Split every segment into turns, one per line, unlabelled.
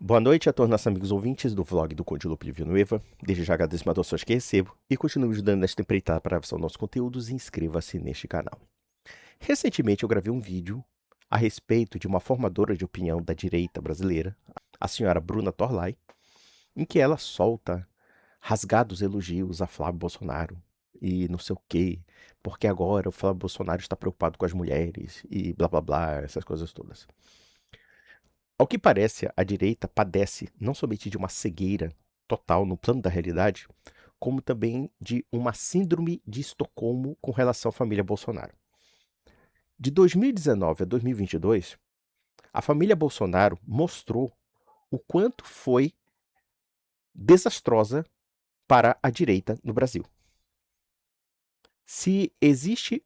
Boa noite a todos nossos amigos ouvintes do vlog do Conde Lupe de Villanueva. Desde já agradeço as doações que recebo e continue ajudando nesta empreitada para a versão dos nossos conteúdos e inscreva-se neste canal. Recentemente eu gravei um vídeo a respeito de uma formadora de opinião da direita brasileira, a senhora Bruna Torlai, em que ela solta rasgados elogios a Flávio Bolsonaro e não sei o quê, porque agora o Flávio Bolsonaro está preocupado com as mulheres e blá blá blá, essas coisas todas. Ao que parece, a direita padece não somente de uma cegueira total no plano da realidade, como também de uma síndrome de Estocolmo com relação à família Bolsonaro. De 2019 a 2022, a família Bolsonaro mostrou o quanto foi desastrosa para a direita no Brasil. Se existe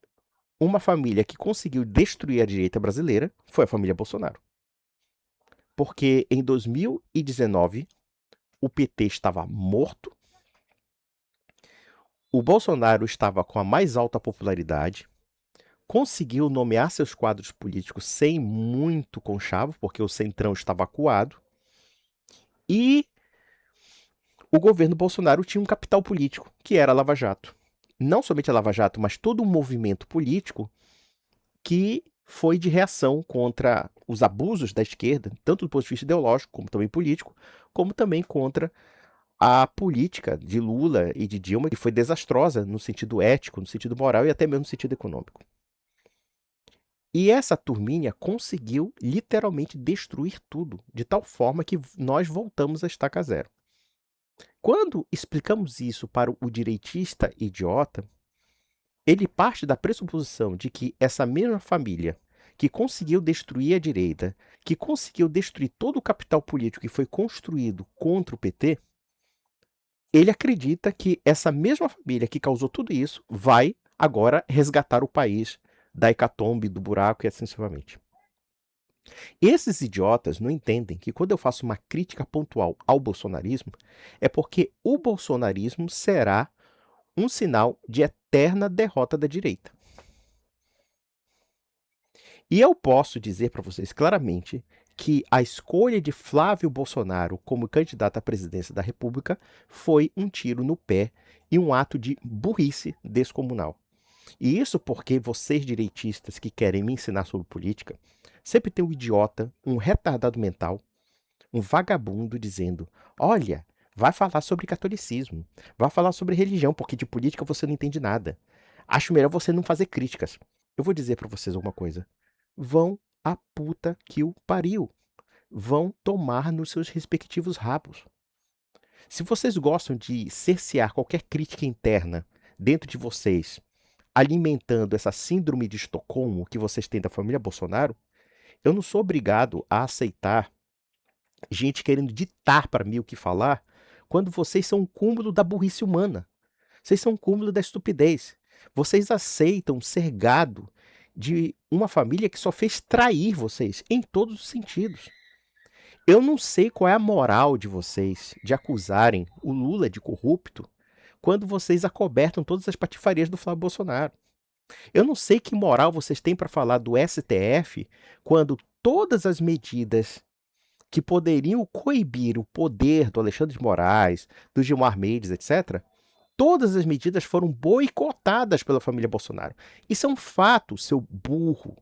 uma família que conseguiu destruir a direita brasileira, foi a família Bolsonaro. Porque em 2019, o PT estava morto, o Bolsonaro estava com a mais alta popularidade, conseguiu nomear seus quadros políticos sem muito conchavo, porque o Centrão estava acuado, e o governo Bolsonaro tinha um capital político, que era a Lava Jato. Não somente a Lava Jato, mas todo um movimento político que foi de reação contra os abusos da esquerda, tanto do ponto de vista ideológico, como também político, como também contra a política de Lula e de Dilma, que foi desastrosa no sentido ético, no sentido moral e até mesmo no sentido econômico. E essa turminha conseguiu literalmente destruir tudo, de tal forma que nós voltamos a estaca zero. Quando explicamos isso para o direitista idiota, ele parte da pressuposição de que essa mesma família que conseguiu destruir a direita, que conseguiu destruir todo o capital político que foi construído contra o PT, ele acredita que essa mesma família que causou tudo isso vai agora resgatar o país da hecatombe, do buraco e assim sucessivamente. Esses idiotas não entendem que quando eu faço uma crítica pontual ao bolsonarismo, é porque o bolsonarismo será um sinal de eterna derrota da direita. E eu posso dizer para vocês claramente que a escolha de Flávio Bolsonaro como candidato à presidência da República foi um tiro no pé e um ato de burrice descomunal. E isso porque vocês direitistas que querem me ensinar sobre política, sempre tem um idiota, um retardado mental, um vagabundo dizendo: olha, vai falar sobre catolicismo, vai falar sobre religião, porque de política você não entende nada. Acho melhor você não fazer críticas. Eu vou dizer para vocês alguma coisa. Vão a puta que o pariu. Vão tomar nos seus respectivos rabos. Se vocês gostam de cercear qualquer crítica interna dentro de vocês, alimentando essa síndrome de Estocolmo que vocês têm da família Bolsonaro, eu não sou obrigado a aceitar gente querendo ditar para mim o que falar, quando vocês são um cúmulo da burrice humana. Vocês são um cúmulo da estupidez. Vocês aceitam ser gado de uma família que só fez trair vocês em todos os sentidos. Eu não sei qual é a moral de vocês de acusarem o Lula de corrupto quando vocês acobertam todas as patifarias do Flávio Bolsonaro. Eu não sei que moral vocês têm para falar do STF quando todas as medidas que poderiam coibir o poder do Alexandre de Moraes, do Gilmar Mendes, etc., todas as medidas foram boicotadas pela família Bolsonaro. Isso é um fato, seu burro,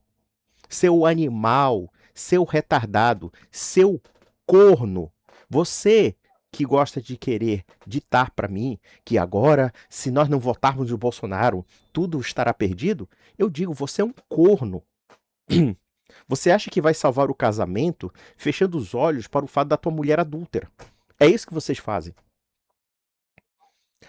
seu animal, seu retardado, seu corno. Você que gosta de querer ditar para mim que agora, se nós não votarmos o Bolsonaro, tudo estará perdido, eu digo, você é um corno. Você acha que vai salvar o casamento fechando os olhos para o fato da tua mulher adúltera. É isso que vocês fazem.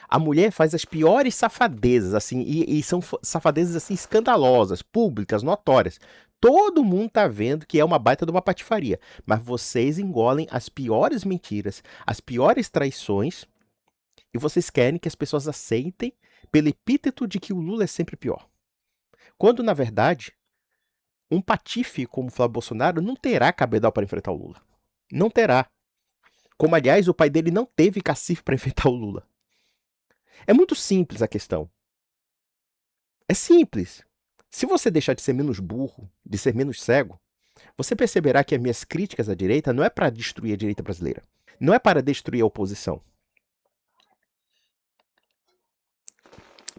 A mulher faz as piores safadezas, assim, e são safadezas assim escandalosas, públicas, notórias. Todo mundo tá vendo que é uma baita de uma patifaria. Mas vocês engolem as piores mentiras, as piores traições, e vocês querem que as pessoas aceitem pelo epíteto de que o Lula é sempre pior. Quando, na verdade, um patife como o Flávio Bolsonaro não terá cabedal para enfrentar o Lula. Não terá. Como, aliás, o pai dele não teve cacife para enfrentar o Lula. É muito simples a questão. É simples. Se você deixar de ser menos burro, de ser menos cego, Você perceberá que as minhas críticas à direita não é para destruir a direita brasileira. Não é para destruir a oposição.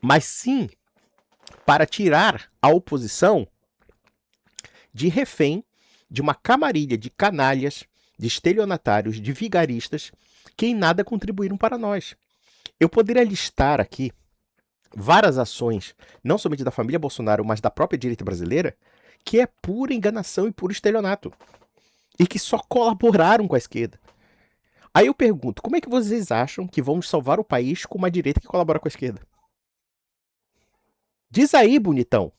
Mas sim para tirar a oposição de refém de uma camarilha de canalhas, de estelionatários, de vigaristas que em nada contribuíram para nós. Eu poderia listar aqui várias ações, não somente da família Bolsonaro, mas da própria direita brasileira, que é pura enganação e puro estelionato. E que só colaboraram com a esquerda. Aí eu pergunto, como é que vocês acham que vamos salvar o país com uma direita que colabora com a esquerda? Diz aí, bonitão.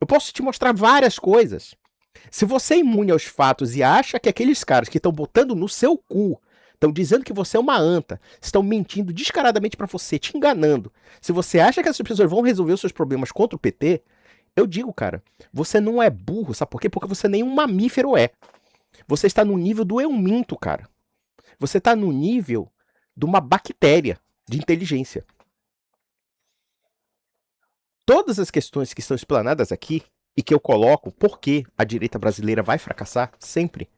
Eu posso te mostrar várias coisas. Se você é imune aos fatos e acha que aqueles caras que estão botando no seu cu, estão dizendo que você é uma anta, estão mentindo descaradamente para você, te enganando. Se você acha que essas pessoas vão resolver os seus problemas contra o PT, eu digo, cara, você não é burro, sabe por quê? Porque você nem um mamífero é. Você está no nível do eu minto, cara. Você está no nível de uma bactéria de inteligência. Todas as questões que são explanadas aqui e que eu coloco por que a direita brasileira vai fracassar sempre,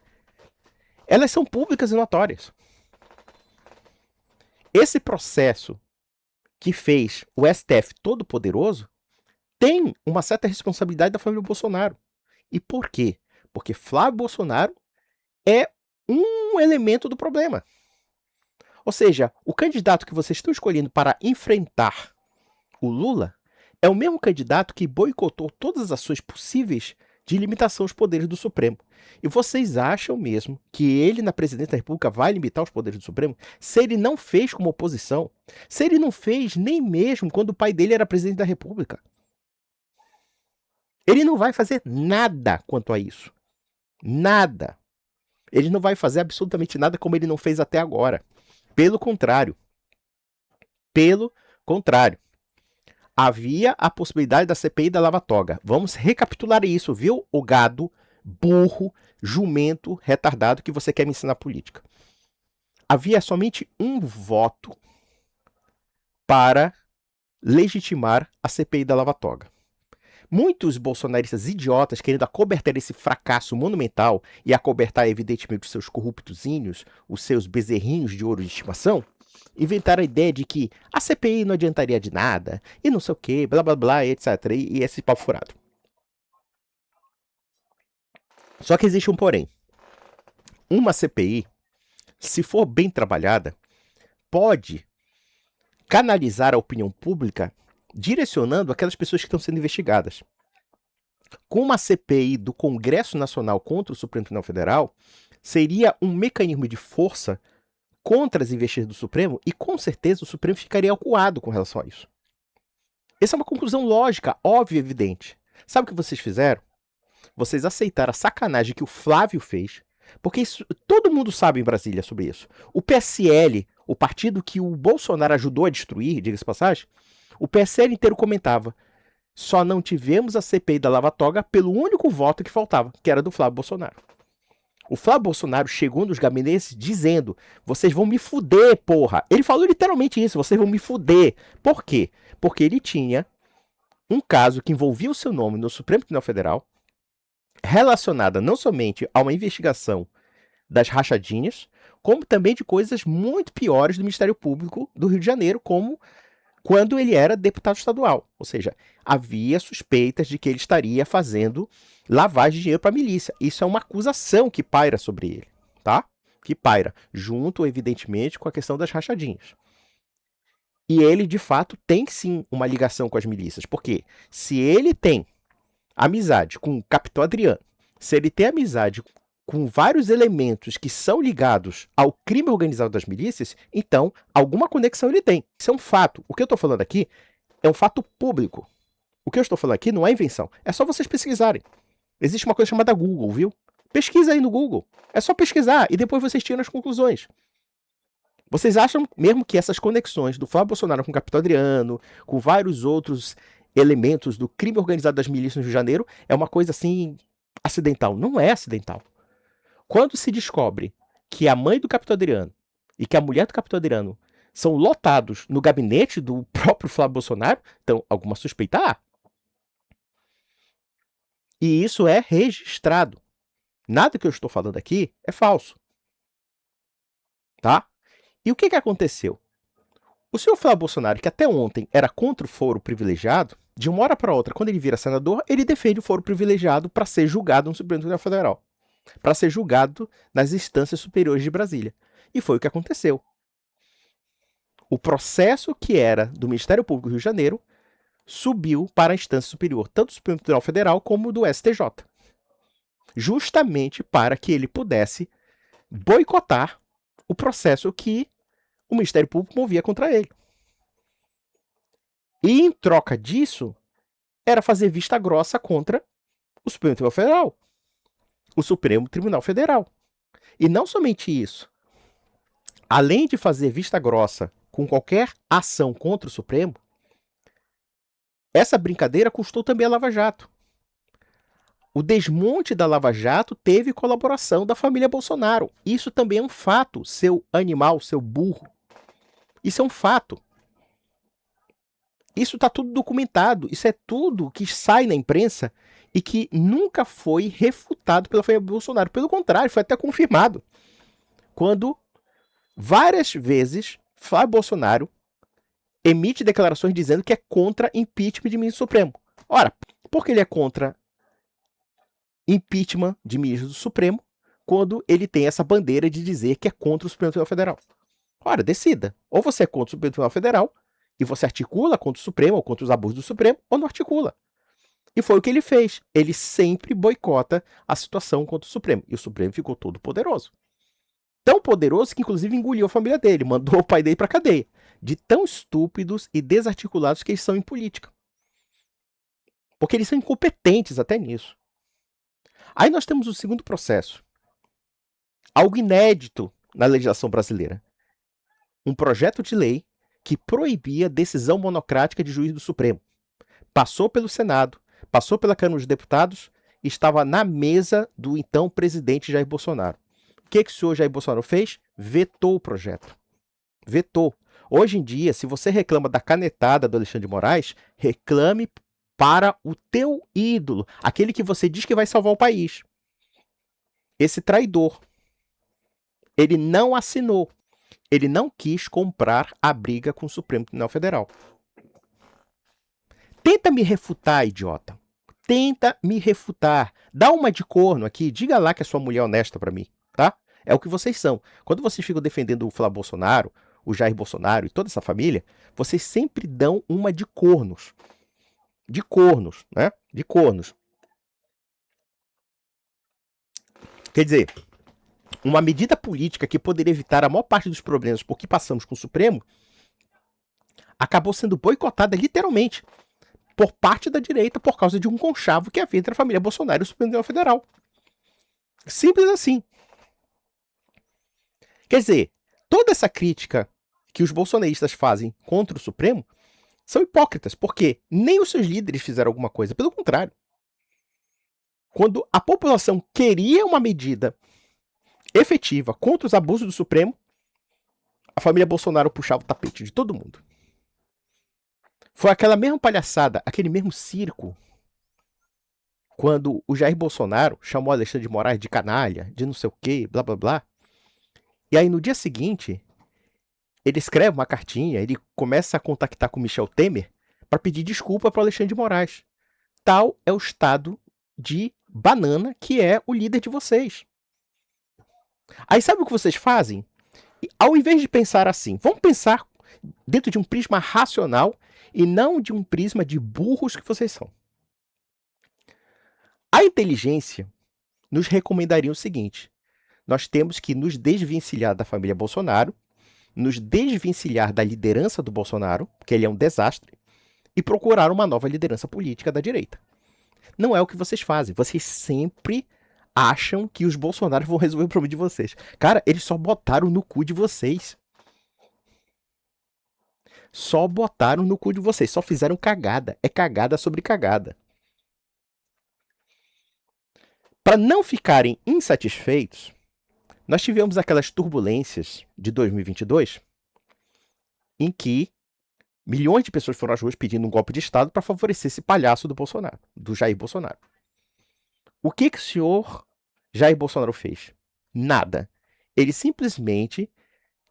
elas são públicas e notórias. Esse processo que fez o STF todo poderoso tem uma certa responsabilidade da família Bolsonaro. E por quê? Porque Flávio Bolsonaro é um elemento do problema. Ou seja, o candidato que vocês estão escolhendo para enfrentar o Lula é o mesmo candidato que boicotou todas as ações possíveis de limitação aos poderes do Supremo. E vocês acham mesmo que ele, na presidência da República, vai limitar os poderes do Supremo? Se ele não fez como oposição, se ele não fez nem mesmo quando o pai dele era presidente da República. Ele não vai fazer nada quanto a isso. Nada. Ele não vai fazer absolutamente nada como ele não fez até agora. Pelo contrário. Pelo contrário. Havia a possibilidade da CPI da Lava Toga. Vamos recapitular isso, viu? O gado, burro, jumento, retardado que você quer me ensinar política. Havia somente um voto para legitimar a CPI da Lava Toga. Muitos bolsonaristas idiotas querendo acobertar esse fracasso monumental e acobertar, evidentemente, os seus corruptozinhos, os seus bezerrinhos de ouro de estimação, inventaram a ideia de que a CPI não adiantaria de nada, e não sei o que, blá blá blá, etc. E esse pau furado. Só que existe um porém. Uma CPI, se for bem trabalhada, pode canalizar a opinião pública direcionando aquelas pessoas que estão sendo investigadas. Com uma CPI do Congresso Nacional contra o Supremo Tribunal Federal, seria um mecanismo de força contra as investidas do Supremo e, com certeza, o Supremo ficaria acuado com relação a isso. Essa é uma conclusão lógica, óbvia e evidente. Sabe o que vocês fizeram? Vocês aceitaram a sacanagem que o Flávio fez, porque isso, todo mundo sabe em Brasília sobre isso. O PSL, o partido que o Bolsonaro ajudou a destruir, diga-se de passagem, o PSL inteiro comentava: só não tivemos a CPI da Lava Toga pelo único voto que faltava, que era do Flávio Bolsonaro. O Flávio Bolsonaro chegou nos gabinetes dizendo: vocês vão me fuder, porra. Ele falou literalmente isso: vocês vão me fuder. Por quê? Porque ele tinha um caso que envolvia o seu nome no Supremo Tribunal Federal, relacionada não somente a uma investigação das rachadinhas, como também de coisas muito piores do Ministério Público do Rio de Janeiro, como quando ele era deputado estadual. Ou seja, havia suspeitas de que ele estaria fazendo lavagem de dinheiro para a milícia. Isso é uma acusação que paira sobre ele, tá? Que paira, junto, evidentemente, com a questão das rachadinhas. E ele, de fato, tem sim uma ligação com as milícias. Porque se ele tem amizade com o Capitão Adriano, se ele tem amizade com vários elementos que são ligados ao crime organizado das milícias, então alguma conexão ele tem. Isso é um fato. O que eu estou falando aqui é um fato público. O que eu estou falando aqui não é invenção. É só vocês pesquisarem. Existe uma coisa chamada Google, viu? Pesquisa aí no Google. É só pesquisar e depois vocês tiram as conclusões. Vocês acham mesmo que essas conexões do Flávio Bolsonaro com o Capitão Adriano, com vários outros elementos do crime organizado das milícias no Rio de Janeiro, é uma coisa assim acidental? Não é acidental. Quando se descobre que a mãe do Capitão Adriano e que a mulher do Capitão Adriano são lotados no gabinete do próprio Flávio Bolsonaro, então alguma suspeita há. E isso é registrado. Nada que eu estou falando aqui é falso, tá? E o que aconteceu? O senhor Flávio Bolsonaro, que até ontem era contra o foro privilegiado, de uma hora para outra, quando ele vira senador, ele defende o foro privilegiado para ser julgado no Supremo Tribunal Federal, para ser julgado nas instâncias superiores de Brasília. E foi o que aconteceu. O processo que era do Ministério Público do Rio de Janeiro subiu para a instância superior, tanto do Supremo Tribunal Federal como do STJ, justamente para que ele pudesse boicotar o processo que o Ministério Público movia contra ele. E em troca disso, era fazer vista grossa contra o Supremo Tribunal Federal. O Supremo Tribunal Federal. E não somente isso. Além de fazer vista grossa com qualquer ação contra o Supremo, essa brincadeira custou também a Lava Jato. O desmonte da Lava Jato teve colaboração da família Bolsonaro. Isso também é um fato, seu animal, seu burro. Isso é um fato. Isso está tudo documentado. Isso é tudo que sai na imprensa e que nunca foi refutado pela família Bolsonaro. Pelo contrário, foi até confirmado. Quando várias vezes Flávio Bolsonaro emite declarações dizendo que é contra impeachment de ministro Supremo. Ora, por que ele é contra impeachment de ministro do Supremo quando ele tem essa bandeira de dizer que é contra o Supremo Tribunal Federal? Ora, decida. Ou você é contra o Supremo Tribunal Federal e você articula contra o Supremo ou contra os abusos do Supremo, ou não articula. E foi o que ele fez. Ele sempre boicota a situação contra o Supremo. E o Supremo ficou todo poderoso. Tão poderoso que, inclusive, engoliu a família dele, mandou o pai dele para cadeia. De tão estúpidos e desarticulados que eles são em política. Porque eles são incompetentes até nisso. Aí nós temos o segundo processo. Algo inédito na legislação brasileira. Um projeto de lei que proibia decisão monocrática de juiz do Supremo. Passou pelo Senado, passou pela Câmara dos Deputados e estava na mesa do então presidente Jair Bolsonaro. O que o senhor Jair Bolsonaro fez? Vetou o projeto. Vetou. Hoje em dia, se você reclama da canetada do Alexandre de Moraes, reclame para o teu ídolo, aquele que você diz que vai salvar o país. Esse traidor. Ele não assinou. Ele não quis comprar a briga com o Supremo Tribunal Federal. Tenta me refutar, idiota. Tenta me refutar. Dá uma de corno aqui. Diga lá que é sua mulher honesta pra mim, tá? É o que vocês são. Quando vocês ficam defendendo o Flávio Bolsonaro, o Jair Bolsonaro e toda essa família, vocês sempre dão uma de cornos. De cornos, né? De cornos. Quer dizer, uma medida política que poderia evitar a maior parte dos problemas por que passamos com o Supremo acabou sendo boicotada literalmente por parte da direita por causa de um conchavo que havia entre a família Bolsonaro e o Supremo Tribunal Federal. Simples assim. Quer dizer, toda essa crítica que os bolsonaristas fazem contra o Supremo são hipócritas, porque nem os seus líderes fizeram alguma coisa. Pelo contrário. Quando a população queria uma medida efetiva contra os abusos do Supremo, a família Bolsonaro puxava o tapete de todo mundo. Foi aquela mesma palhaçada, aquele mesmo circo, quando o Jair Bolsonaro chamou Alexandre de Moraes de canalha, de não sei o quê, blá blá blá. E aí no dia seguinte, ele escreve uma cartinha, ele começa a contactar com Michel Temer para pedir desculpa para Alexandre de Moraes. Tal é o estado de banana que é o líder de vocês. Aí sabe o que vocês fazem? Ao invés de pensar assim, vamos pensar dentro de um prisma racional e não de um prisma de burros que vocês são. A inteligência nos recomendaria o seguinte: nós temos que nos desvencilhar da família Bolsonaro, nos desvencilhar da liderança do Bolsonaro, porque ele é um desastre, e procurar uma nova liderança política da direita. Não é o que vocês fazem. Vocês sempre acham que os Bolsonaros vão resolver o problema de vocês. Cara, eles só botaram no cu de vocês. Só botaram no cu de vocês. Só fizeram cagada. É cagada sobre cagada. Para não ficarem insatisfeitos, nós tivemos aquelas turbulências de 2022 em que milhões de pessoas foram às ruas pedindo um golpe de Estado para favorecer esse palhaço do Bolsonaro, do Jair Bolsonaro. O que o senhor Jair Bolsonaro fez? Nada. Ele simplesmente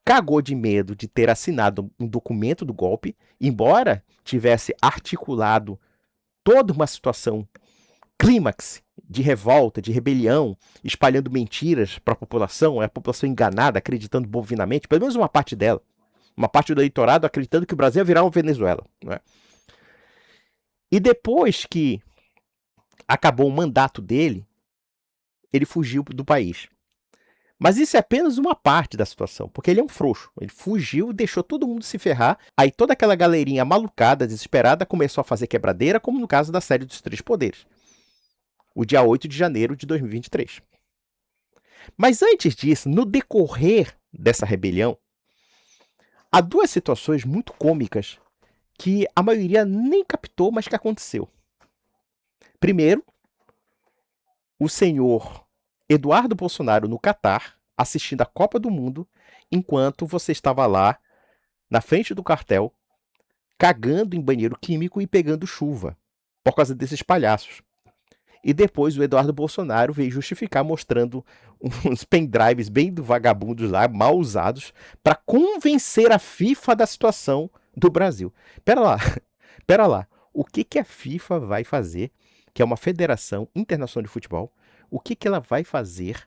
cagou de medo de ter assinado um documento do golpe, embora tivesse articulado toda uma situação clímax de revolta, de rebelião, espalhando mentiras para a população enganada, acreditando bovinamente, pelo menos uma parte dela, uma parte do eleitorado acreditando que o Brasil ia virar uma Venezuela. Não é? E depois que acabou o mandato dele, ele fugiu do país. Mas isso é apenas uma parte da situação, porque ele é um frouxo. Ele fugiu, deixou todo mundo se ferrar. Aí toda aquela galerinha malucada, desesperada, começou a fazer quebradeira, como no caso da série dos Três Poderes. O dia 8 de janeiro de 2023. Mas antes disso, no decorrer dessa rebelião, há duas situações muito cômicas que a maioria nem captou, mas que aconteceu. Primeiro, o senhor Eduardo Bolsonaro no Catar, assistindo a Copa do Mundo, enquanto você estava lá, na frente do quartel, cagando em banheiro químico e pegando chuva, por causa desses palhaços. E depois o Eduardo Bolsonaro veio justificar mostrando uns pendrives bem vagabundos lá, mal usados, para convencer a FIFA da situação do Brasil. Pera lá. O que a FIFA vai fazer, que é uma federação internacional de futebol, o que ela vai fazer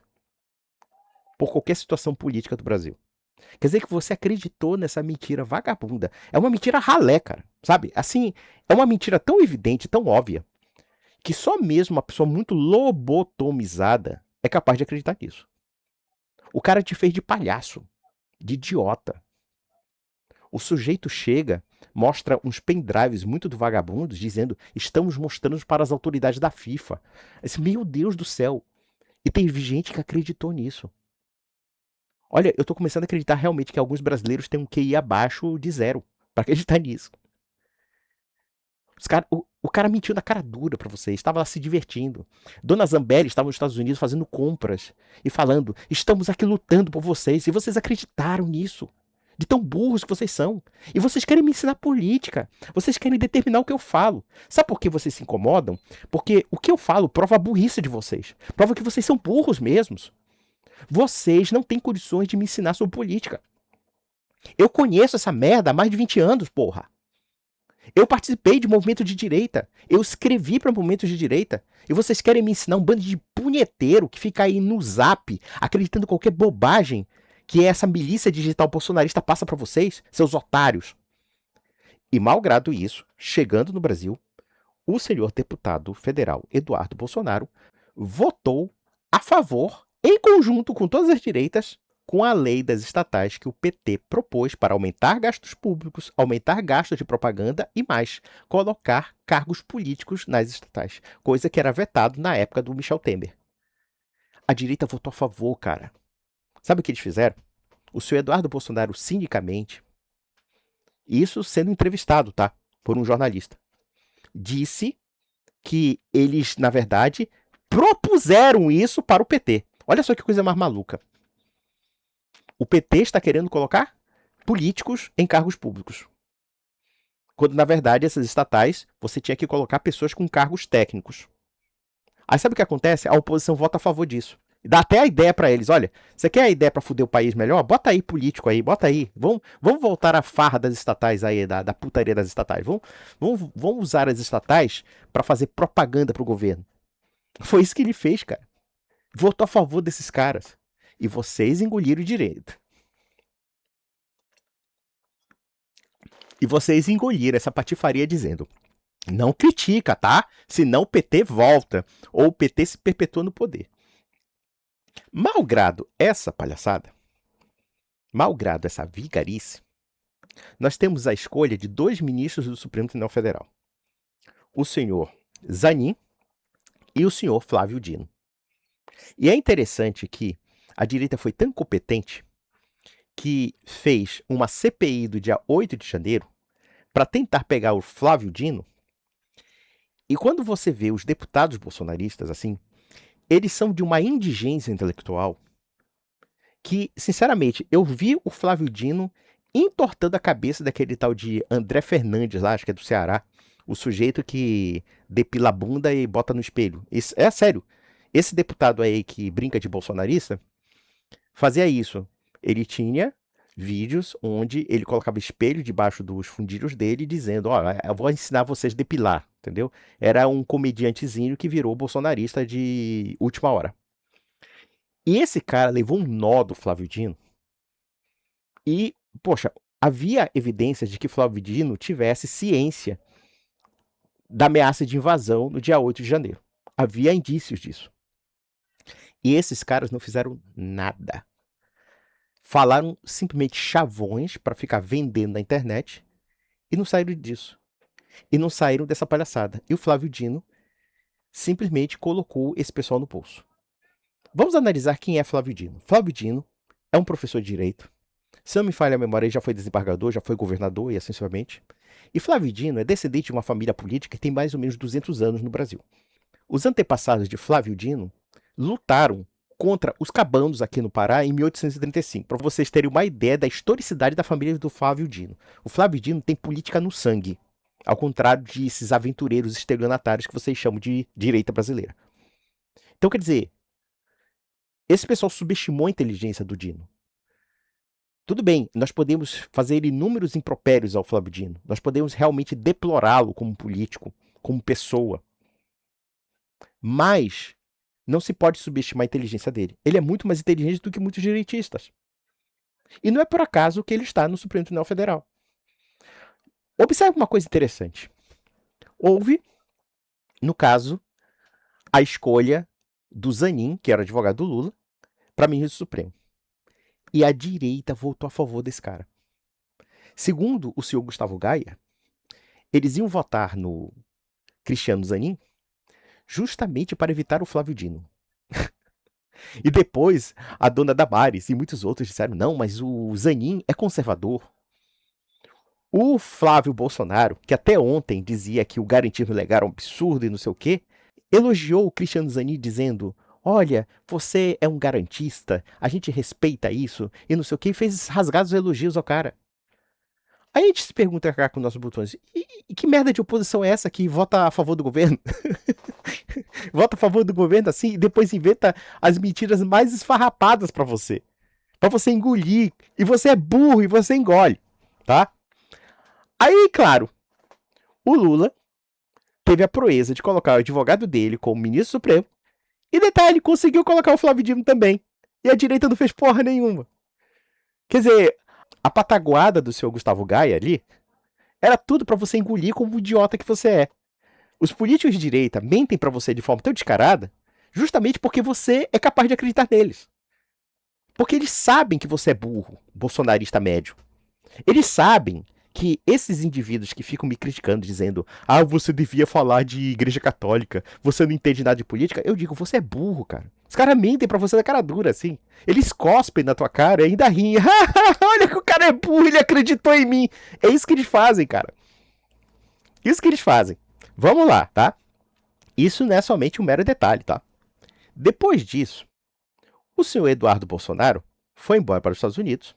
por qualquer situação política do Brasil? Quer dizer que você acreditou nessa mentira vagabunda. É uma mentira ralé, cara. Sabe? Assim, é uma mentira tão evidente, tão óbvia, que só mesmo uma pessoa muito lobotomizada é capaz de acreditar nisso. O cara te fez de palhaço, de idiota. O sujeito chega, mostra uns pendrives muito do vagabundos, dizendo: estamos mostrando para as autoridades da FIFA. Meu Deus do céu. E teve gente que acreditou nisso. Olha, eu tô começando a acreditar realmente que alguns brasileiros têm um QI abaixo de 0 para acreditar nisso. O cara mentiu na cara dura pra vocês, estava lá se divertindo. Dona Zambelli estava nos Estados Unidos fazendo compras e falando: estamos aqui lutando por vocês, e vocês acreditaram nisso. De tão burros que vocês são. E vocês querem me ensinar política. Vocês querem determinar o que eu falo. Sabe por que vocês se incomodam? Porque o que eu falo prova a burrice de vocês. Prova que vocês são burros mesmos. Vocês não têm condições de me ensinar sobre política. Eu conheço essa merda há mais de 20 anos, porra. Eu participei de movimento de direita. Eu escrevi para movimentos de direita. E vocês querem me ensinar um bando de punheteiro que fica aí no zap, acreditando em qualquer bobagem que essa milícia digital bolsonarista passa para vocês, seus otários. E malgrado isso, chegando no Brasil, o senhor deputado federal Eduardo Bolsonaro votou a favor, em conjunto com todas as direitas, com a lei das estatais que o PT propôs para aumentar gastos públicos, aumentar gastos de propaganda e mais, colocar cargos políticos nas estatais, coisa que era vetado na época do Michel Temer. A direita votou a favor, cara. Sabe o que eles fizeram? O senhor Eduardo Bolsonaro, cinicamente, isso sendo entrevistado, tá? Por um jornalista, disse que eles, na verdade, propuseram isso para o PT. Olha só que coisa mais maluca. O PT está querendo colocar políticos em cargos públicos. Quando, na verdade, essas estatais, você tinha que colocar pessoas com cargos técnicos. Aí sabe o que acontece? A oposição vota a favor disso. Dá até a ideia para eles. Olha, você quer a ideia para fuder o país melhor? Bota aí político aí, bota aí. Vamos voltar à farra das estatais aí, da putaria das estatais. Vamos usar as estatais para fazer propaganda pro governo. Foi isso que ele fez, cara. Votou a favor desses caras. E vocês engoliram direito. E vocês engoliram essa patifaria dizendo: não critica, tá? Senão o PT volta. Ou o PT se perpetua no poder. Malgrado essa palhaçada, malgrado essa vigarice, nós temos a escolha de 2 ministros do Supremo Tribunal Federal. O senhor Zanin e o senhor Flávio Dino. E é interessante que a direita foi tão competente que fez uma CPI do dia 8 de janeiro para tentar pegar o Flávio Dino. E quando você vê os deputados bolsonaristas assim, eles são de uma indigência intelectual que, sinceramente, eu vi o Flávio Dino entortando a cabeça daquele tal de André Fernandes lá, acho que é do Ceará, o sujeito que depila a bunda e bota no espelho. Isso é sério. Esse deputado aí que brinca de bolsonarista fazia isso. Ele tinha vídeos onde ele colocava espelho debaixo dos fundilhos dele, dizendo: Ó, eu vou ensinar vocês a depilar, entendeu? Era um comediantezinho que virou bolsonarista de última hora. E esse cara levou um nó do Flávio Dino. E, poxa, havia evidências de que Flávio Dino tivesse ciência da ameaça de invasão no dia 8 de janeiro. Havia indícios disso. E esses caras não fizeram nada. Falaram simplesmente chavões para ficar vendendo na internet e não saíram disso. E não saíram dessa palhaçada. E o Flávio Dino simplesmente colocou esse pessoal no bolso. Vamos analisar quem é Flávio Dino. Flávio Dino é um professor de direito. Se não me falha a memória, ele já foi desembargador, já foi governador e assim sucessivamente. E Flávio Dino é descendente de uma família política que tem mais ou menos 200 anos no Brasil. Os antepassados de Flávio Dino lutaram contra os cabanos aqui no Pará em 1835, para vocês terem uma ideia da historicidade da família do Flávio Dino. O Flávio Dino tem política no sangue, ao contrário desses aventureiros estelionatários que vocês chamam de direita brasileira. Então, quer dizer, esse pessoal subestimou a inteligência do Dino. Tudo bem, nós podemos fazer inúmeros impropérios ao Flávio Dino, nós podemos realmente deplorá-lo como político, como pessoa, mas não se pode subestimar a inteligência dele. Ele é muito mais inteligente do que muitos direitistas. E não é por acaso que ele está no Supremo Tribunal Federal. Observe uma coisa interessante. Houve, no caso, a escolha do Zanin, que era advogado do Lula, para ministro do Supremo. E a direita votou a favor desse cara. Segundo o senhor Gustavo Gaia, eles iam votar no Cristiano Zanin justamente para evitar o Flávio Dino. E depois, a dona Damares e muitos outros disseram, não, mas o Zanin é conservador. O Flávio Bolsonaro, que até ontem dizia que o garantismo legal era um absurdo e não sei o quê, elogiou o Cristiano Zanin dizendo, olha, você é um garantista, a gente respeita isso e não sei o quê, e fez rasgados elogios ao cara. Aí a gente se pergunta cá com nossos botões, e que merda de oposição é essa que vota a favor do governo? Vota a favor do governo assim e depois inventa as mentiras mais esfarrapadas pra você engolir, e você é burro e você engole, tá? Aí, claro, o Lula teve a proeza de colocar o advogado dele como ministro supremo, e detalhe, conseguiu colocar o Flávio Dino também, e a direita não fez porra nenhuma. Quer dizer, a pataguada do senhor Gustavo Gaia ali era tudo pra você engolir como idiota que você é. Os políticos de direita mentem pra você de forma tão descarada justamente porque você é capaz de acreditar neles. Porque eles sabem que você é burro, bolsonarista médio. Eles sabem que esses indivíduos que ficam me criticando, dizendo você devia falar de igreja católica, você não entende nada de política, eu digo, você é burro, cara. Os caras mentem pra você na cara dura, assim. Eles cospem na tua cara e ainda riem. Olha que o cara é burro, ele acreditou em mim. É isso que eles fazem, cara. Isso que eles fazem. Vamos lá, tá? Isso não é somente um mero detalhe, tá? Depois disso, o senhor Eduardo Bolsonaro foi embora para os Estados Unidos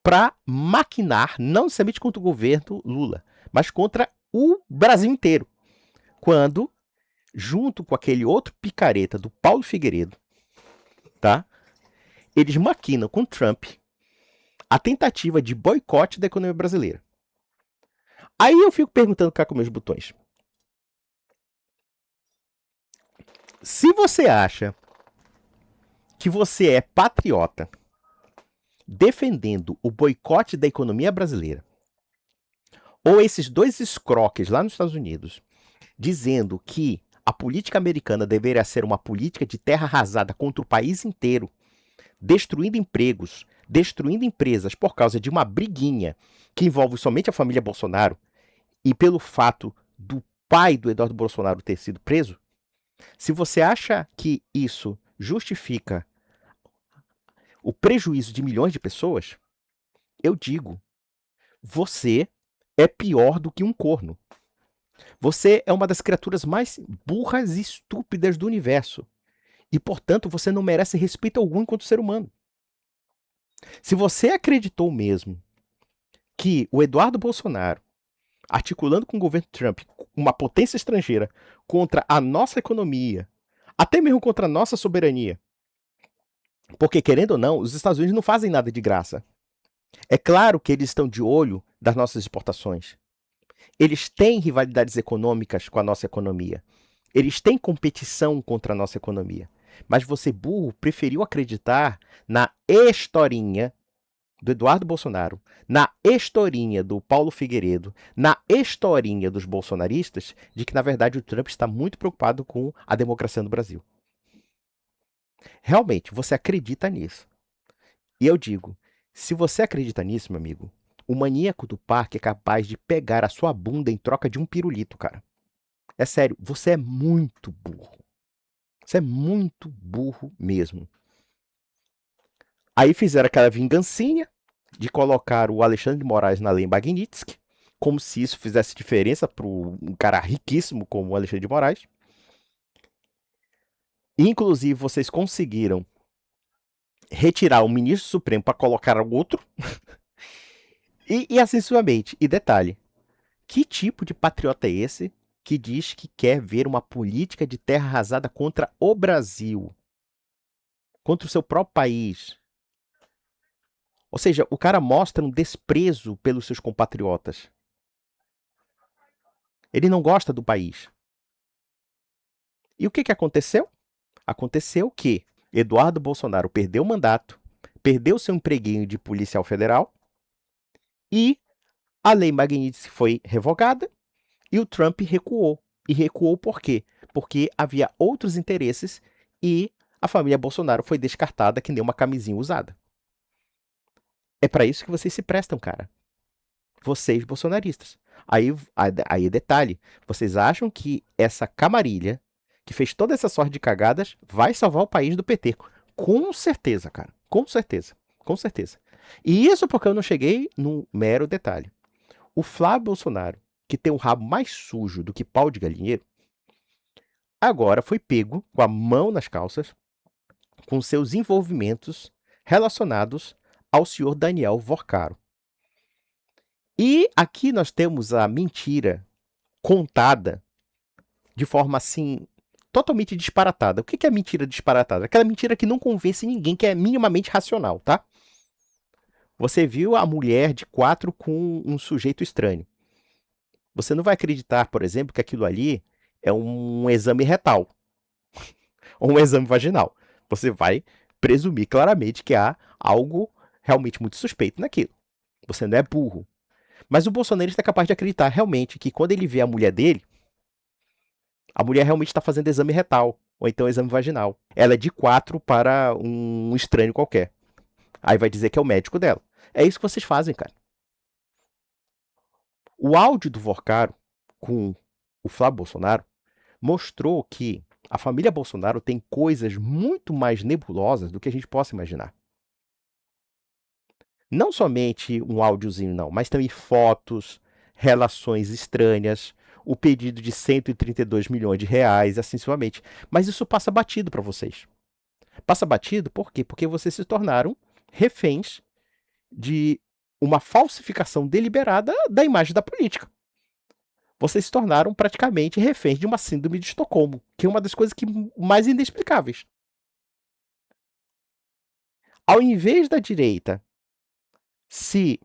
para maquinar não somente contra o governo Lula, mas contra o Brasil inteiro. Quando, junto com aquele outro picareta do Paulo Figueiredo, tá? Eles maquinam com Trump a tentativa de boicote da economia brasileira. Aí eu fico perguntando cá com meus botões. Se você acha que você é patriota defendendo o boicote da economia brasileira, ou esses dois escroques lá nos Estados Unidos dizendo que a política americana deveria ser uma política de terra arrasada contra o país inteiro, destruindo empregos, destruindo empresas por causa de uma briguinha que envolve somente a família Bolsonaro e pelo fato do pai do Eduardo Bolsonaro ter sido preso, se você acha que isso justifica o prejuízo de milhões de pessoas, eu digo, você é pior do que um corno. Você é uma das criaturas mais burras e estúpidas do universo. E, portanto, você não merece respeito algum enquanto ser humano. Se você acreditou mesmo que o Eduardo Bolsonaro, articulando com o governo Trump, uma potência estrangeira, contra a nossa economia, Até mesmo contra a nossa soberania. Porque, querendo ou não, os Estados Unidos não fazem nada de graça. É claro que eles estão de olho das nossas exportações. Eles têm rivalidades econômicas com a nossa economia. Eles têm competição contra a nossa economia. Mas você, burro, preferiu acreditar na historinha do Eduardo Bolsonaro, na historinha do Paulo Figueiredo, na historinha dos bolsonaristas, de que, na verdade, o Trump está muito preocupado com a democracia no Brasil. Realmente, você acredita nisso. E eu digo, se você acredita nisso, meu amigo, o maníaco do parque é capaz de pegar a sua bunda em troca de um pirulito, cara. É sério, você é muito burro. Você é muito burro mesmo. Aí fizeram aquela vingancinha de colocar o Alexandre de Moraes na lei Magnitsky, como se isso fizesse diferença para um cara riquíssimo como o Alexandre de Moraes. Inclusive, vocês conseguiram retirar o ministro Supremo para colocar outro. E assim sucessivamente. E detalhe, que tipo de patriota é esse que diz que quer ver uma política de terra arrasada contra o Brasil? Contra o seu próprio país? Ou seja, o cara mostra um desprezo pelos seus compatriotas. Ele não gosta do país. E o que aconteceu? Aconteceu que Eduardo Bolsonaro perdeu o mandato, perdeu seu empreguinho de policial federal e a lei Magnitsky foi revogada e o Trump recuou. E recuou por quê? Porque havia outros interesses e a família Bolsonaro foi descartada que nem uma camisinha usada. É para isso que vocês se prestam, cara. Vocês bolsonaristas. Aí detalhe, vocês acham que essa camarilha que fez toda essa sorte de cagadas vai salvar o país do PT? Com certeza, cara. Com certeza. Com certeza. E isso porque eu não cheguei num mero detalhe. O Flávio Bolsonaro, que tem um rabo mais sujo do que pau de galinheiro, agora foi pego com a mão nas calças com seus envolvimentos relacionados ao senhor Daniel Vorcaro. E aqui nós temos a mentira contada de forma assim totalmente disparatada. O que é mentira disparatada? Aquela mentira que não convence ninguém, que é minimamente racional, tá? Você viu a mulher de 4 com um sujeito estranho. Você não vai acreditar, por exemplo, que aquilo ali é um exame retal ou um exame vaginal. Você vai presumir claramente que há algo realmente muito suspeito naquilo. Você não é burro. Mas o bolsonarista é capaz de acreditar realmente que quando ele vê a mulher dele, a mulher realmente está fazendo exame retal, ou então exame vaginal. Ela é de 4 para um estranho qualquer. Aí vai dizer que é o médico dela. É isso que vocês fazem, cara. O áudio do Vorcaro com o Flávio Bolsonaro mostrou que a família Bolsonaro tem coisas muito mais nebulosas do que a gente possa imaginar. Não somente um áudiozinho, não, mas também fotos, relações estranhas, o pedido de 132 milhões de reais, assim sucessivamente. Mas isso passa batido para vocês. Passa batido por quê? Porque vocês se tornaram reféns de uma falsificação deliberada da imagem da política. Vocês se tornaram praticamente reféns de uma síndrome de Estocolmo, que é uma das coisas mais inexplicáveis. Ao invés da direita se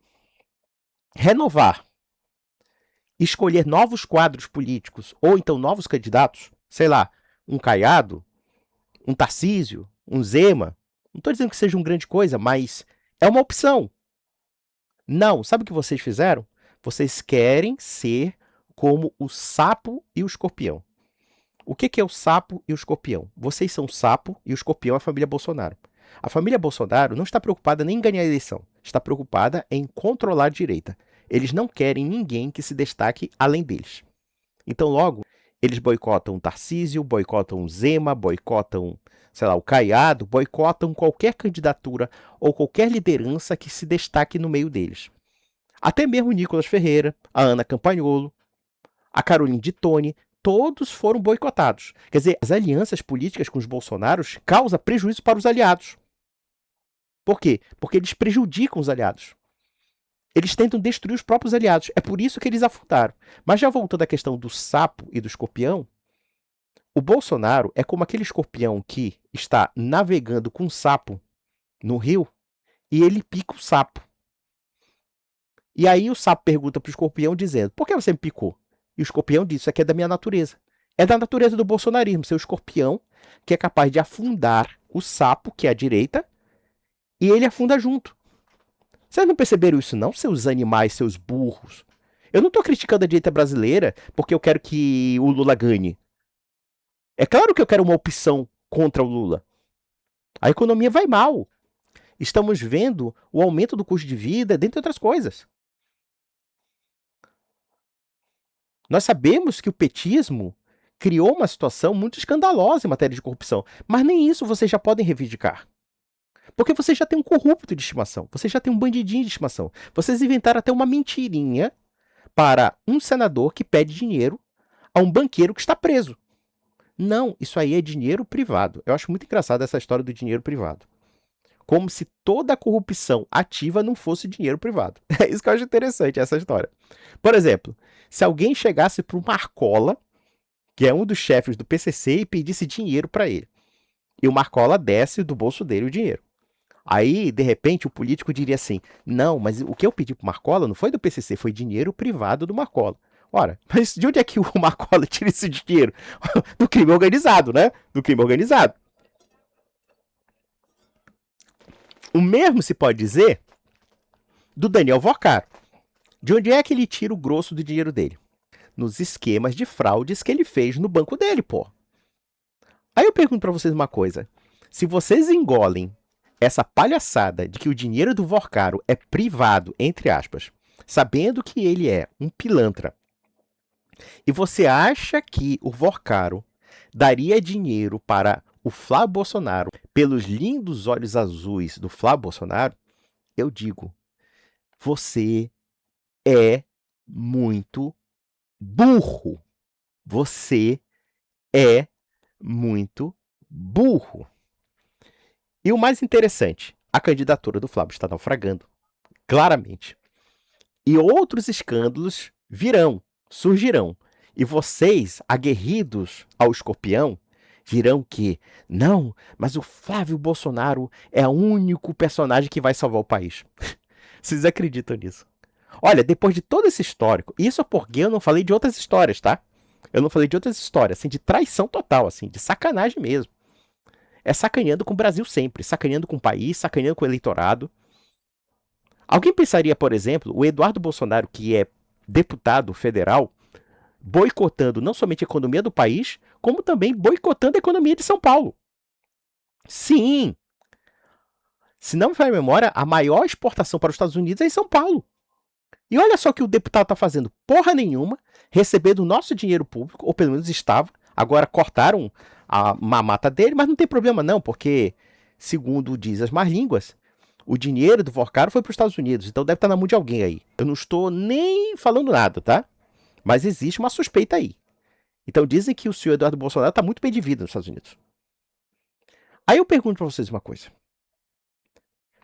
renovar, escolher novos quadros políticos ou então novos candidatos, sei lá, um Caiado, um Tarcísio, um Zema, não estou dizendo que seja uma grande coisa, mas é uma opção. Não, sabe o que vocês fizeram? Vocês querem ser como o sapo e o escorpião. O que é o sapo e o escorpião? Vocês são o sapo e o escorpião é a família Bolsonaro. A família Bolsonaro não está preocupada nem em ganhar a eleição, está preocupada em controlar a direita. Eles não querem ninguém que se destaque além deles. Então, logo, eles boicotam o Tarcísio, boicotam o Zema, boicotam, sei lá, o Caiado, boicotam qualquer candidatura ou qualquer liderança que se destaque no meio deles. Até mesmo o Nicolas Ferreira, a Ana Campagnolo, a Caroline de Tone, todos foram boicotados. Quer dizer, as alianças políticas com os Bolsonaros causam prejuízo para os aliados. Por quê? Porque eles prejudicam os aliados. Eles tentam destruir os próprios aliados. É por isso que eles afundaram. Mas já voltando à questão do sapo e do escorpião, O Bolsonaro é como aquele escorpião que está navegando com um sapo no rio e ele pica o sapo. E aí o sapo pergunta pro escorpião dizendo, por que você me picou? E o escorpião diz, isso aqui é da minha natureza. É da natureza do bolsonarismo, ser o escorpião que é capaz de afundar o sapo, que é a direita, e ele afunda junto. Vocês não perceberam isso não, seus animais, seus burros? Eu não tô criticando a direita brasileira porque eu quero que o Lula ganhe. É claro que eu quero uma opção contra o Lula. A economia vai mal. Estamos vendo o aumento do custo de vida, dentre outras coisas. Nós sabemos que o petismo criou uma situação muito escandalosa em matéria de corrupção, mas nem isso vocês já podem reivindicar. Porque você já tem um corrupto de estimação, você já tem um bandidinho de estimação. Vocês inventaram até uma mentirinha para um senador que pede dinheiro a um banqueiro que está preso. Não, isso aí é dinheiro privado. Eu acho muito engraçado essa história do dinheiro privado. Como se toda a corrupção ativa não fosse dinheiro privado. É isso que eu acho interessante, essa história. Por exemplo, se alguém chegasse para o Marcola, que é um dos chefes do PCC, e pedisse dinheiro para ele, e o Marcola desce do bolso dele o dinheiro. Aí, de repente, o político diria assim, não, mas o que eu pedi para o Marcola não foi do PCC, foi dinheiro privado do Marcola. Ora, mas de onde é que o Marcola tira esse dinheiro? Do crime organizado, né? Do crime organizado. O mesmo se pode dizer do Daniel Vocaro. De onde é que ele tira o grosso do dinheiro dele? Nos esquemas de fraudes que ele fez no banco dele, pô. Aí eu pergunto para vocês uma coisa. Se vocês engolem essa palhaçada de que o dinheiro do Vocaro é privado, entre aspas, sabendo que ele é um pilantra, e você acha que o Vocaro daria dinheiro para o Flávio Bolsonaro pelos lindos olhos azuis do Flávio Bolsonaro, eu digo, você é muito burro. Você é muito burro. E o mais interessante, a candidatura do Flávio está naufragando, claramente. E outros escândalos virão, surgirão. E vocês, aguerridos ao escorpião, dirão que, não, mas o Flávio Bolsonaro é o único personagem que vai salvar o país. Vocês acreditam nisso? Olha, depois de todo esse histórico, isso é porque eu não falei de outras histórias, tá? Eu não falei de outras histórias, assim, de traição total, assim, de sacanagem mesmo. É sacaneando com o Brasil sempre, sacaneando com o país, sacaneando com o eleitorado. Alguém pensaria, por exemplo, o Eduardo Bolsonaro, que é deputado federal, boicotando não somente a economia do país, como também boicotando a economia de São Paulo. Sim! Se não me falha a memória, a maior exportação para os Estados Unidos é em São Paulo. E olha só o que o deputado está fazendo, porra nenhuma, recebendo o nosso dinheiro público, ou pelo menos estava, agora cortaram a mamata dele, mas não tem problema não, porque, segundo diz as más línguas, o dinheiro do Vocaro foi para os Estados Unidos, então deve estar na mão de alguém aí. Eu não estou nem falando nada, tá? Mas existe uma suspeita aí. Então dizem que o senhor Eduardo Bolsonaro está muito bem de vida nos Estados Unidos. Aí eu pergunto para vocês uma coisa.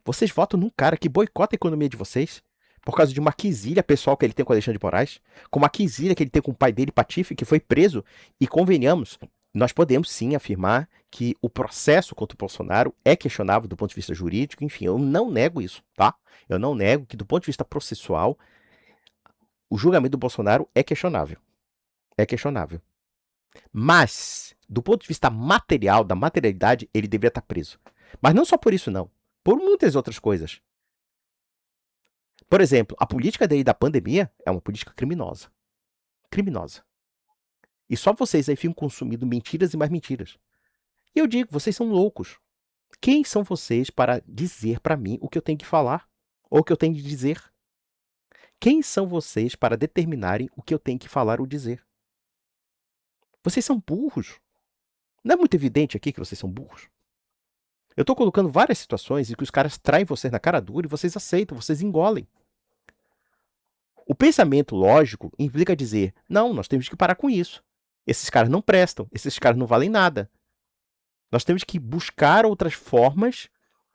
Vocês votam num cara que boicota a economia de vocês por causa de uma quizilha pessoal que ele tem com o Alexandre de Moraes, com uma quizilha que ele tem com o pai dele, Patife, que foi preso, e convenhamos, nós podemos sim afirmar que o processo contra o Bolsonaro é questionável do ponto de vista jurídico, enfim, eu não nego isso, tá? Eu não nego que do ponto de vista processual, o julgamento do Bolsonaro é questionável. É questionável. Mas, do ponto de vista material, da materialidade, ele deveria estar preso. Mas não só por isso, não. Por muitas outras coisas. Por exemplo, a política dele da pandemia é uma política criminosa. Criminosa. E só vocês aí ficam consumindo mentiras e mais mentiras. E eu digo, vocês são loucos. Quem são vocês para dizer para mim o que eu tenho que falar? Ou o que eu tenho de dizer? Quem são vocês para determinarem o que eu tenho que falar ou dizer? Vocês são burros. Não é muito evidente aqui que vocês são burros? Eu estou colocando várias situações em que os caras traem vocês na cara dura e vocês aceitam, vocês engolem. O pensamento lógico implica dizer, não, nós temos que parar com isso. Esses caras não prestam, esses caras não valem nada. Nós temos que buscar outras formas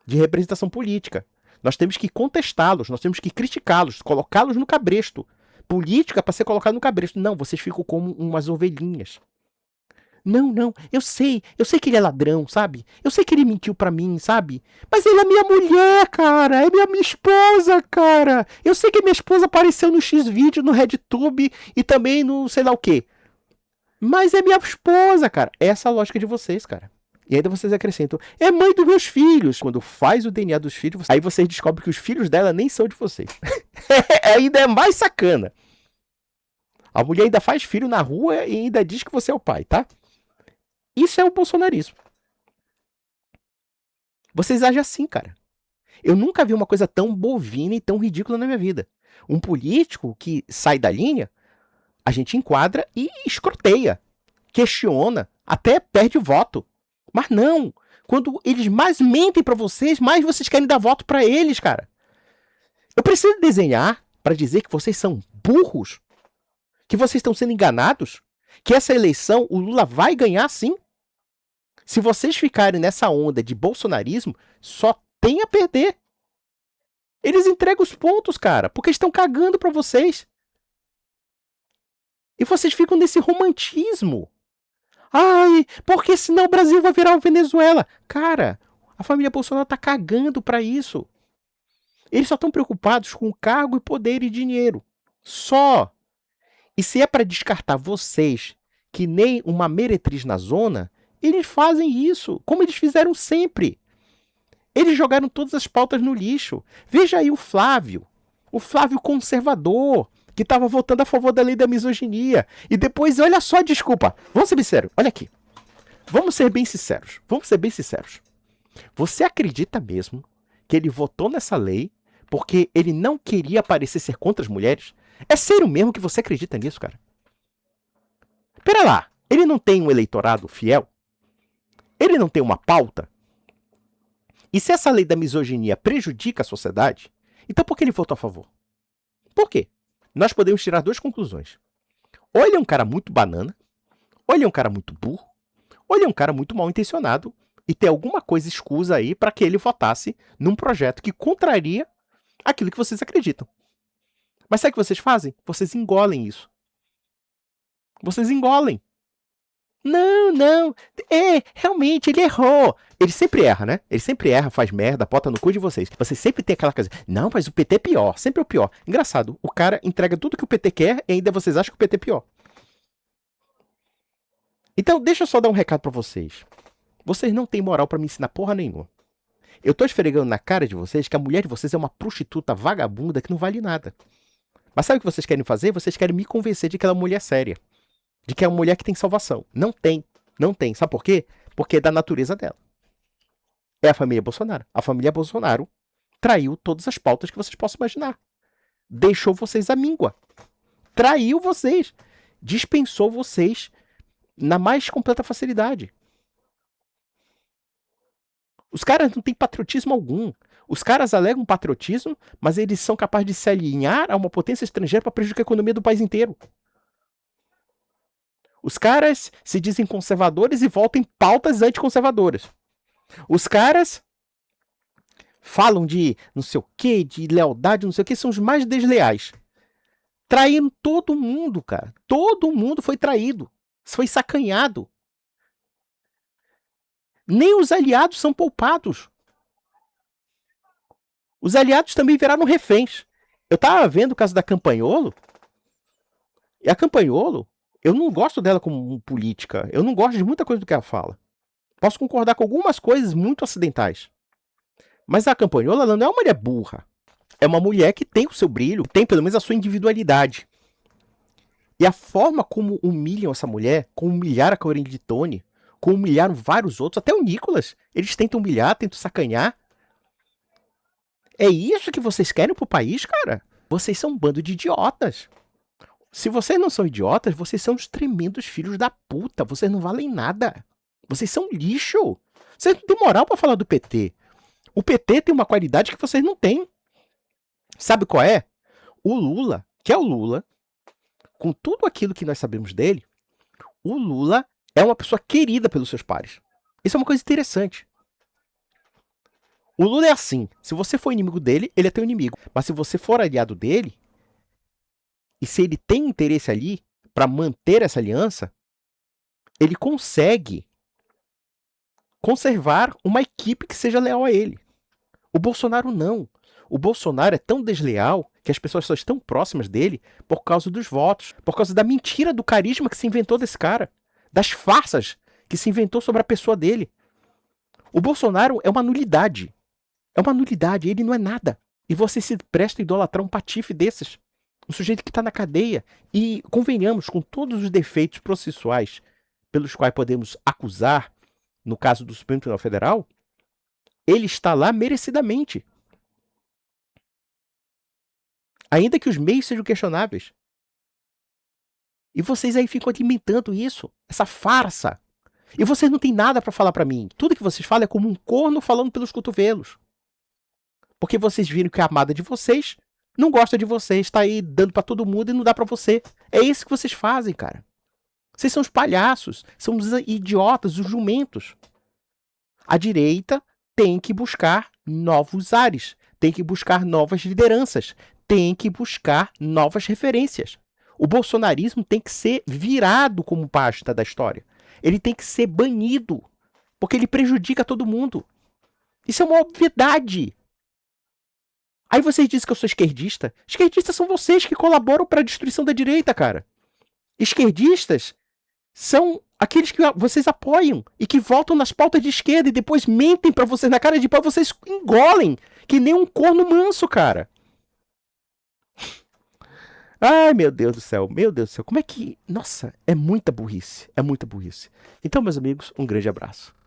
de representação política. Nós temos que contestá-los, nós temos que criticá-los, colocá-los no cabresto. Política para ser colocado no cabresto. Não, vocês ficam como umas ovelhinhas. Não, eu sei que ele é ladrão, sabe? Eu sei que ele mentiu pra mim, sabe? Mas ele é minha mulher, cara, é minha esposa, cara. Eu sei que minha esposa apareceu no X-Vídeo, no RedTube e também no sei lá o quê. Mas é minha esposa, cara. Essa é a lógica de vocês, cara. E ainda vocês acrescentam, é mãe dos meus filhos. Quando faz o DNA dos filhos, aí vocês descobrem que os filhos dela nem são de vocês. Ainda é mais sacana. A mulher ainda faz filho na rua e ainda diz que você é o pai, tá? Isso é o bolsonarismo. Vocês agem assim, cara. Eu nunca vi uma coisa tão bovina e tão ridícula na minha vida. Um político que sai da linha, a gente enquadra e escroteia, questiona, até perde voto. Mas não, quando eles mais mentem pra vocês, mais vocês querem dar voto pra eles, cara. Eu preciso desenhar pra dizer que vocês são burros, que vocês estão sendo enganados, que essa eleição o Lula vai ganhar sim. Se vocês ficarem nessa onda de bolsonarismo, só tem a perder. Eles entregam os pontos, cara, porque estão cagando pra vocês. E vocês ficam nesse romantismo. Ai, porque senão o Brasil vai virar uma Venezuela. Cara, a família Bolsonaro tá cagando pra isso. Eles só estão preocupados com cargo e poder e dinheiro. Só. E se é pra descartar vocês, que nem uma meretriz na zona, eles fazem isso, como eles fizeram sempre. Eles jogaram todas as pautas no lixo. Veja aí o Flávio conservador, que estava votando a favor da lei da misoginia. E depois, olha só, desculpa. Vamos ser sinceros, olha aqui. Vamos ser bem sinceros. Você acredita mesmo que ele votou nessa lei porque ele não queria parecer ser contra as mulheres? É sério mesmo que você acredita nisso, cara? Pera lá, ele não tem um eleitorado fiel? Ele não tem uma pauta? E se essa lei da misoginia prejudica a sociedade, então por que ele votou a favor? Por quê? Nós podemos tirar duas conclusões. Ou ele é um cara muito banana, ou ele é um cara muito burro, ou ele é um cara muito mal intencionado e tem alguma coisa escusa aí para que ele votasse num projeto que contraria aquilo que vocês acreditam. Mas sabe o que vocês fazem? Vocês engolem isso. Vocês engolem. Não. Realmente, ele errou. Ele sempre erra, né? Ele sempre erra, faz merda, bota no cu de vocês. Vocês sempre tem aquela coisa, não, mas o PT é pior, sempre é o pior. Engraçado, o cara entrega tudo que o PT quer e ainda vocês acham que o PT é pior. Então, deixa eu só dar um recado pra vocês. Vocês não têm moral pra me ensinar porra nenhuma. Eu tô esfregando na cara de vocês que a mulher de vocês é uma prostituta vagabunda que não vale nada. Mas sabe o que vocês querem fazer? Vocês querem me convencer de que ela é uma mulher séria. De que é uma mulher que tem salvação. Não tem. Sabe por quê? Porque é da natureza dela. É a família Bolsonaro. A família Bolsonaro traiu todas as pautas que vocês possam imaginar. Deixou vocês à míngua. Traiu vocês. Dispensou vocês na mais completa facilidade. Os caras não têm patriotismo algum. Os caras alegam patriotismo, mas eles são capazes de se alinhar a uma potência estrangeira para prejudicar a economia do país inteiro. Os caras se dizem conservadores e votam em pautas anticonservadoras. Os caras falam de não sei o que, de lealdade, não sei o que, são os mais desleais. Traíram todo mundo, cara. Todo mundo foi traído. Foi sacanhado. Nem os aliados são poupados. Os aliados também viraram reféns. Eu tava vendo o caso da Campanholo. E a Campanholo, eu não gosto dela como política. Eu não gosto de muita coisa do que ela fala. Posso concordar com algumas coisas muito acidentais. Mas a Campanholo, ela não é uma mulher burra. É uma mulher que tem o seu brilho, tem pelo menos a sua individualidade. E a forma como humilham essa mulher, como humilharam a Caroline de Tone, como humilharam vários outros, até o Nicolas, eles tentam humilhar, tentam sacanhar. É isso que vocês querem pro país, cara? Vocês são um bando de idiotas. Se vocês não são idiotas, vocês são os tremendos filhos da puta. Vocês não valem nada. Vocês são lixo. Vocês não têm moral pra falar do PT. O PT tem uma qualidade que vocês não têm. Sabe qual é? O Lula, que é o Lula, com tudo aquilo que nós sabemos dele, o Lula é uma pessoa querida pelos seus pares. Isso é uma coisa interessante. O Lula é assim, se você for inimigo dele, ele é teu inimigo. Mas se você for aliado dele, e se ele tem interesse ali para manter essa aliança, ele consegue conservar uma equipe que seja leal a ele. O Bolsonaro não. O Bolsonaro é tão desleal que as pessoas só estão próximas dele por causa dos votos, por causa da mentira do carisma que se inventou desse cara, das farsas que se inventou sobre a pessoa dele. O Bolsonaro é uma nulidade. É uma nulidade, ele não é nada. E você se presta a idolatrar um patife desses. Um sujeito que está na cadeia. E convenhamos, com todos os defeitos processuais pelos quais podemos acusar, no caso do Supremo Tribunal Federal, ele está lá merecidamente. Ainda que os meios sejam questionáveis. E vocês aí ficam alimentando isso, essa farsa. E vocês não têm nada para falar para mim. Tudo que vocês falam é como um corno falando pelos cotovelos. Porque vocês viram que a amada de vocês não gosta de vocês, está aí dando para todo mundo e não dá para você. É isso que vocês fazem, cara. Vocês são os palhaços, são os idiotas, os jumentos. A direita tem que buscar novos ares, tem que buscar novas lideranças, tem que buscar novas referências. O bolsonarismo tem que ser virado como pasta da história. Ele tem que ser banido, porque ele prejudica todo mundo. Isso é uma obviedade. Aí vocês dizem que eu sou esquerdista. Esquerdistas são vocês que colaboram para a destruição da direita, cara. Esquerdistas são aqueles que vocês apoiam e que votam nas pautas de esquerda e depois mentem para vocês na cara de pau, vocês engolem que nem um corno manso, cara. Ai, meu Deus do céu, meu Deus do céu. Como é que... Nossa, é muita burrice, é muita burrice. Então, meus amigos, um grande abraço.